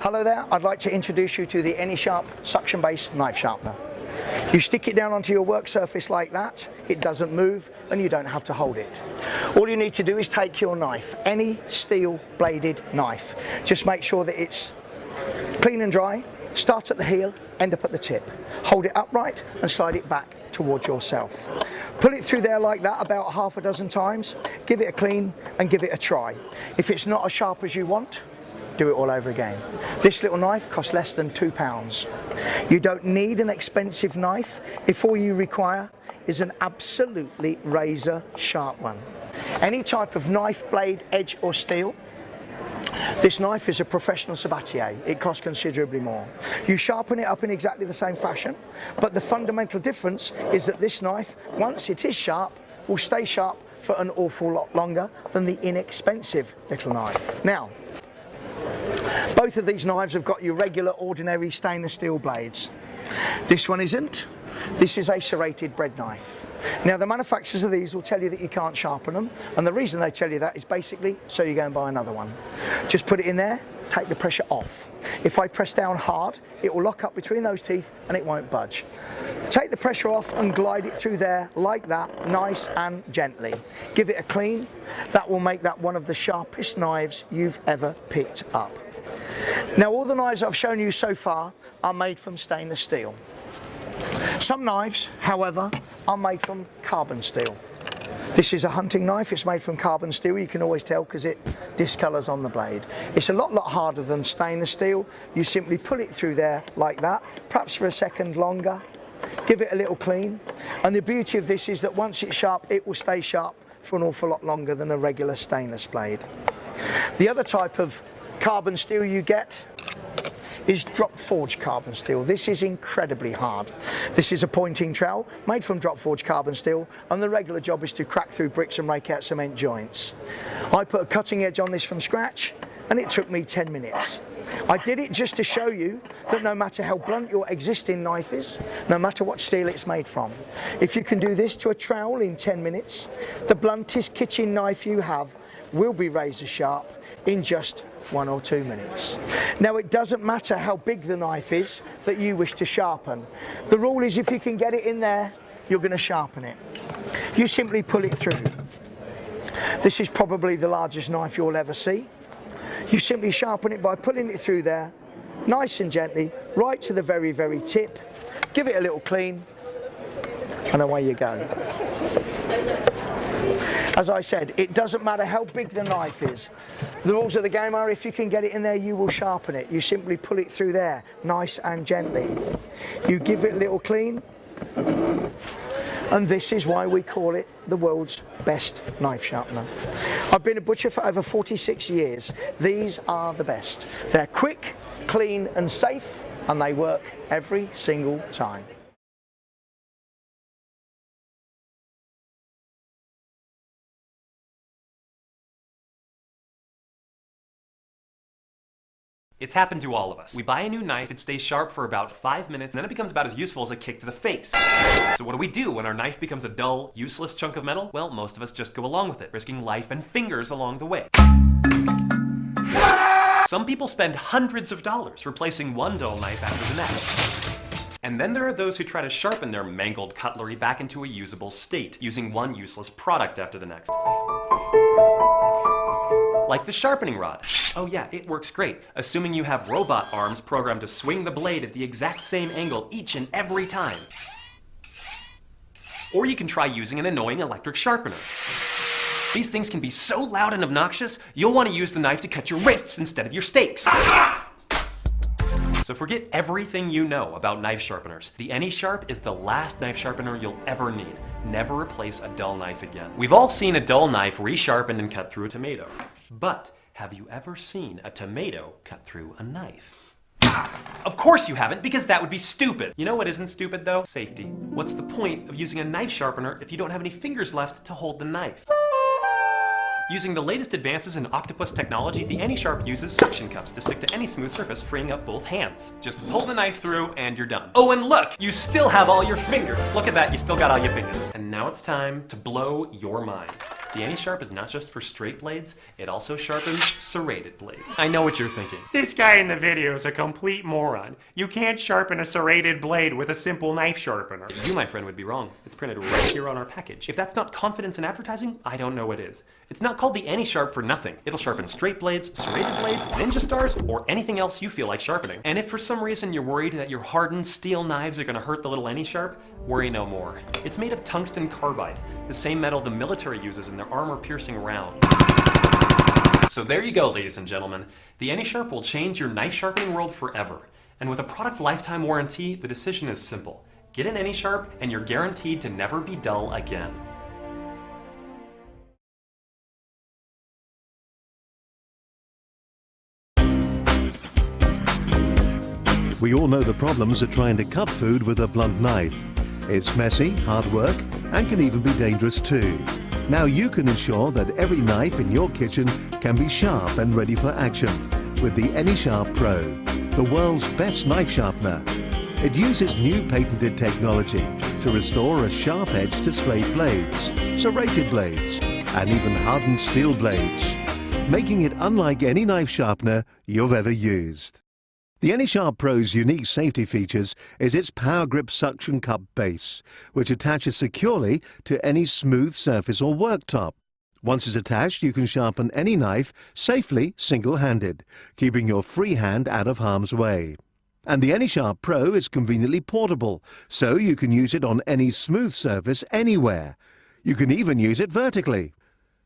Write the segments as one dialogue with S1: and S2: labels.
S1: Hello there, I'd like to introduce you to the AnySharp suction-based knife sharpener. You stick it down onto your work surface like that, it doesn't move and you don't have to hold it. All you need to do is take your knife, any steel bladed knife. Just make sure that it's clean and dry, start at the heel, end up at the tip. Hold it upright and slide it back towards yourself. Put it through there like that about half a dozen times, give it a clean and give it a try. If it's not as sharp as you want, do it all over again. This little knife costs less than £2. You don't need an expensive knife if all you require is an absolutely razor sharp one. Any type of knife, blade, edge or steel, this knife is a professional sabatier. It costs considerably more. You sharpen it up in exactly the same fashion, but the fundamental difference is that this knife, once it is sharp, will stay sharp for an awful lot longer than the inexpensive little knife. Now, both of these knives have got your regular, ordinary stainless steel blades. This one isn't. This is a serrated bread knife. Now, the manufacturers of these will tell you that you can't sharpen them, and the reason they tell you that is basically so you go and buy another one. Just put it in there, take the pressure off. If I press down hard, it will lock up between those teeth and it won't budge. Take the pressure off and glide it through there like that, nice and gently. Give it a clean. That will make that one of the sharpest knives you've ever picked up. Now, all the knives I've shown you so far are made from stainless steel. Some knives, however, are made from carbon steel. This is a hunting knife, it's made from carbon steel. You can always tell because it discolours on the blade. It's a lot harder than stainless steel. You simply pull it through there like that, perhaps for a second longer. Give it a little clean. And the beauty of this is that once it's sharp, it will stay sharp for an awful lot longer than a regular stainless blade. The other type of carbon steel you get is drop forged carbon steel. This is incredibly hard. This is a pointing trowel made from drop forged carbon steel, and the regular job is to crack through bricks and rake out cement joints. I put a cutting edge on this from scratch and it took me 10 minutes. I did it just to show you that no matter how blunt your existing knife is, no matter what steel it's made from, if you can do this to a trowel in 10 minutes, the bluntest kitchen knife you have will be razor sharp in just 1 or 2 minutes. Now, it doesn't matter how big the knife is that you wish to sharpen. The rule is if you can get it in there, you're going to sharpen it. You simply pull it through. This is probably the largest knife you'll ever see. You simply sharpen it by pulling it through there, nice and gently, right to the very, very tip. Give it a little clean, and away you go. As I said, it doesn't matter how big the knife is. The rules of the game are if you can get it in there, you will sharpen it. You simply pull it through there, nice and gently. You give it a little clean, and this is why we call it the world's best knife sharpener. I've been a butcher for over 46 years. These are the best. They're quick, clean and safe, and they work every single time.
S2: It's happened to all of us. We buy a new knife, it stays sharp for about 5 minutes, and then it becomes about as useful as a kick to the face. So what do we do when our knife becomes a dull, useless chunk of metal? Well, most of us just go along with it, risking life and fingers along the way. Some people spend hundreds of dollars replacing one dull knife after the next. And then there are those who try to sharpen their mangled cutlery back into a usable state, using one useless product after the next. Like the sharpening rod. Oh yeah, it works great, assuming you have robot arms programmed to swing the blade at the exact same angle each and every time. Or you can try using an annoying electric sharpener. These things can be so loud and obnoxious, you'll want to use the knife to cut your wrists instead of your steaks. So forget everything you know about knife sharpeners. The AnySharp is the last knife sharpener you'll ever need. Never replace a dull knife again. We've all seen a dull knife resharpened and cut through a tomato. But have you ever seen a tomato cut through a knife? Of course you haven't, because that would be stupid. You know what isn't stupid though? Safety. What's the point of using a knife sharpener if you don't have any fingers left to hold the knife? Using the latest advances in octopus technology, the AnySharp uses suction cups to stick to any smooth surface, freeing up both hands. Just pull the knife through and you're done. Oh, and look, you still have all your fingers. Look at that, you still got all your fingers. And now it's time to blow your mind. The AnySharp is not just for straight blades, it also sharpens serrated blades. I know what you're thinking.
S3: This guy in the video is a complete moron. You can't sharpen a serrated blade with a simple knife sharpener.
S2: You, my friend, would be wrong. It's printed right here on our package. If that's not confidence in advertising, I don't know what is. It's not called the AnySharp for nothing. It'll sharpen straight blades, serrated blades, ninja stars, or anything else you feel like sharpening. And if for some reason you're worried that your hardened steel knives are gonna hurt the little AnySharp, worry no more. It's made of tungsten carbide, the same metal the military uses in their armor-piercing rounds. So there you go, ladies and gentlemen. The AnySharp will change your knife sharpening world forever. And with a product lifetime warranty, the decision is simple. Get an AnySharp and you're guaranteed to never be dull again.
S4: We all know the problems of trying to cut food with a blunt knife. It's messy, hard work, and can even be dangerous too. Now you can ensure that every knife in your kitchen can be sharp and ready for action with the AnySharp Pro, the world's best knife sharpener. It uses new patented technology to restore a sharp edge to straight blades, serrated blades, and even hardened steel blades, making it unlike any knife sharpener you've ever used. The AnySharp Pro's unique safety features is its Power Grip suction cup base, which attaches securely to any smooth surface or worktop. Once it's attached, you can sharpen any knife safely single-handed, keeping your free hand out of harm's way. And the AnySharp Pro is conveniently portable, so you can use it on any smooth surface anywhere. You can even use it vertically.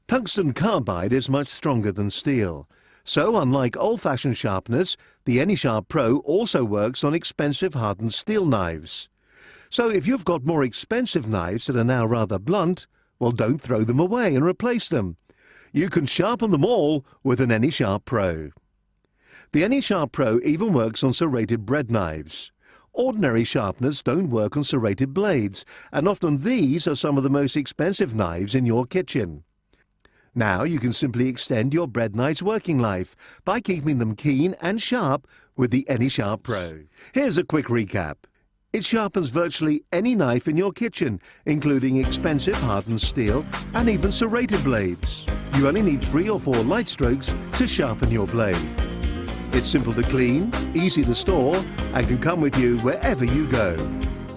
S4: Tungsten carbide is much stronger than steel. So, unlike old-fashioned sharpeners, the AnySharp Pro also works on expensive hardened steel knives. So if you've got more expensive knives that are now rather blunt, well, don't throw them away and replace them. You can sharpen them all with an AnySharp Pro. The AnySharp Pro even works on serrated bread knives. Ordinary sharpeners don't work on serrated blades, and often these are some of the most expensive knives in your kitchen. Now you can simply extend your bread knife's working life by keeping them keen and sharp with the AnySharp Pro. Here's a quick recap. It sharpens virtually any knife in your kitchen, including expensive hardened steel and even serrated blades. You only need 3 or 4 light strokes to sharpen your blade. It's simple to clean, easy to store, and can come with you wherever you go.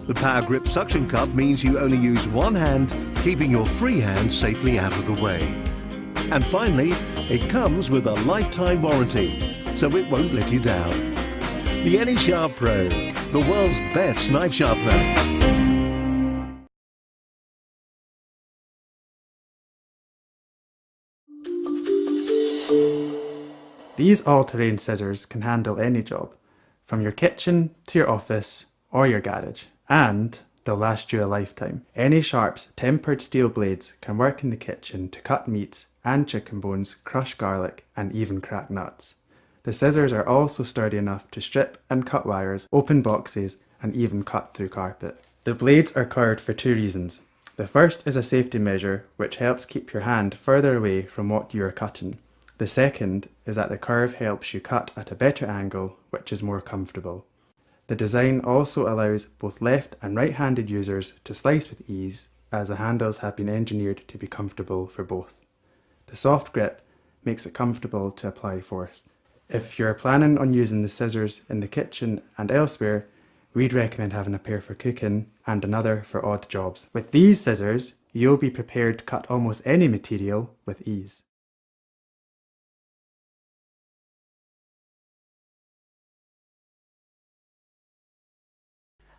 S4: The Power Grip suction cup means you only use one hand, keeping your free hand safely out of the way. And finally, it comes with a lifetime warranty, so it won't let you down. The AnySharp Pro, the world's best knife sharpener.
S5: These all-terrain scissors can handle any job, from your kitchen to your office or your garage, and they'll last you a lifetime. AnySharp's tempered steel blades can work in the kitchen to cut meats and chicken bones, crush garlic, and even crack nuts. The scissors are also sturdy enough to strip and cut wires, open boxes, and even cut through carpet. The blades are curved for 2 reasons. The first is a safety measure which helps keep your hand further away from what you are cutting. The second is that the curve helps you cut at a better angle, which is more comfortable. The design also allows both left and right-handed users to slice with ease, as the handles have been engineered to be comfortable for both. The soft grip makes it comfortable to apply force. If you're planning on using the scissors in the kitchen and elsewhere, we'd recommend having a pair for cooking and another for odd jobs. With these scissors, you'll be prepared to cut almost any material with ease.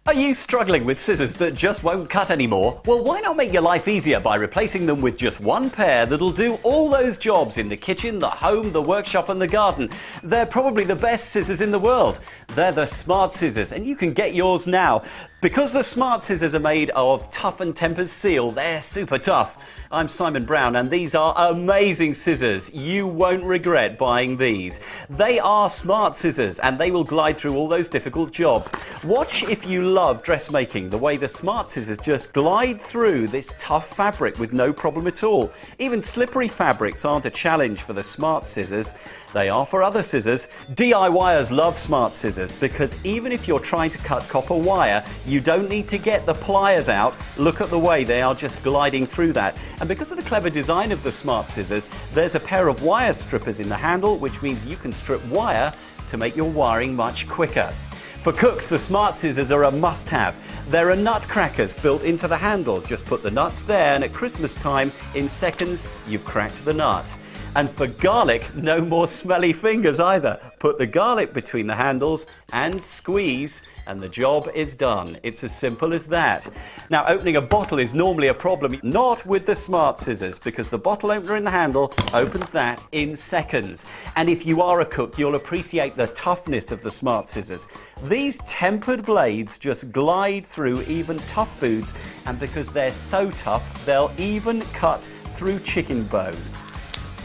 S6: Are you struggling with scissors that just won't cut anymore? Well, why not make your life easier by replacing them with just one pair that'll do all those jobs in the kitchen, the home, the workshop and the garden. They're probably the best scissors in the world. They're the Smart Scissors, and you can get yours now. Because the Smart Scissors are made of toughened tempered steel, they're super tough. I'm Simon Brown, and these are amazing scissors. You won't regret buying these. They are Smart Scissors, and they will glide through all those difficult jobs. Watch, if you love dressmaking, the way the Smart Scissors just glide through this tough fabric with no problem at all. Even slippery fabrics aren't a challenge for the Smart Scissors. They are for other scissors. DIYers love Smart Scissors because even if you're trying to cut copper wire, You don't need to get the pliers out. Look at the way they are just gliding through that. And because of the clever design of the smart scissors, there's a pair of wire strippers in the handle, which means you can strip wire to make your wiring much quicker. For cooks, the smart scissors are a must-have. There are nut crackers built into the handle. Just put the nuts there, and at Christmas time, in seconds, you've cracked the nut. And for garlic, no more smelly fingers either. Put the garlic between the handles and squeeze, and the job is done. It's as simple as that. Now, opening a bottle is normally a problem, not with the smart scissors, because the bottle opener in the handle opens that in seconds. And if you are a cook, you'll appreciate the toughness of the smart scissors. These tempered blades just glide through even tough foods, and because they're so tough, they'll even cut through chicken bone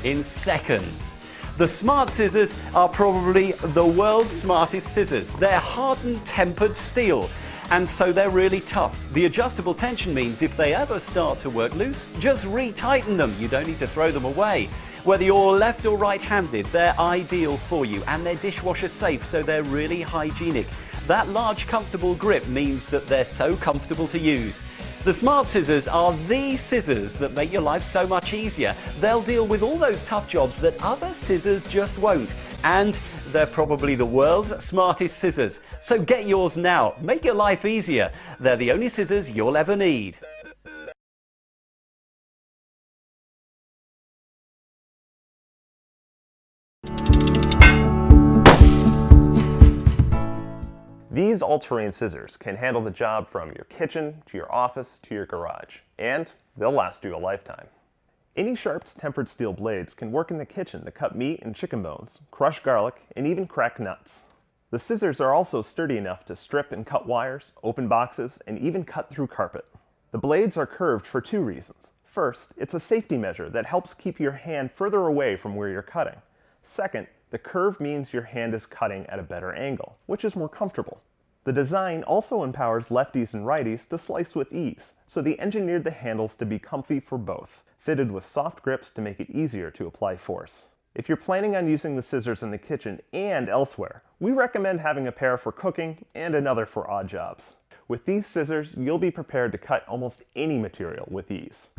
S6: in seconds. The smart scissors are probably the world's smartest scissors. They're hardened tempered steel, and so they're really tough. The adjustable tension means if they ever start to work loose, just retighten them. You don't need to throw them away. Whether you're left or right-handed, they're ideal for you, and they're dishwasher safe, so they're really hygienic. That large comfortable grip means that they're so comfortable to use. The smart scissors are the scissors that make your life so much easier. They'll deal with all those tough jobs that other scissors just won't. And they're probably the world's smartest scissors. So get yours now. Make your life easier. They're the only scissors you'll ever need.
S7: These all-terrain scissors can handle the job from your kitchen, to your office, to your garage, and they'll last you a lifetime. AnySharp's tempered steel blades can work in the kitchen to cut meat and chicken bones, crush garlic, and even crack nuts. The scissors are also sturdy enough to strip and cut wires, open boxes, and even cut through carpet. The blades are curved for two reasons. First, it's a safety measure that helps keep your hand further away from where you're cutting. Second, the curve means your hand is cutting at a better angle, which is more comfortable. The design also empowers lefties and righties to slice with ease, so they engineered the handles to be comfy for both, fitted with soft grips to make it easier to apply force. If you're planning on using the scissors in the kitchen and elsewhere, we recommend having a pair for cooking and another for odd jobs. With these scissors, you'll be prepared to cut almost any material with ease.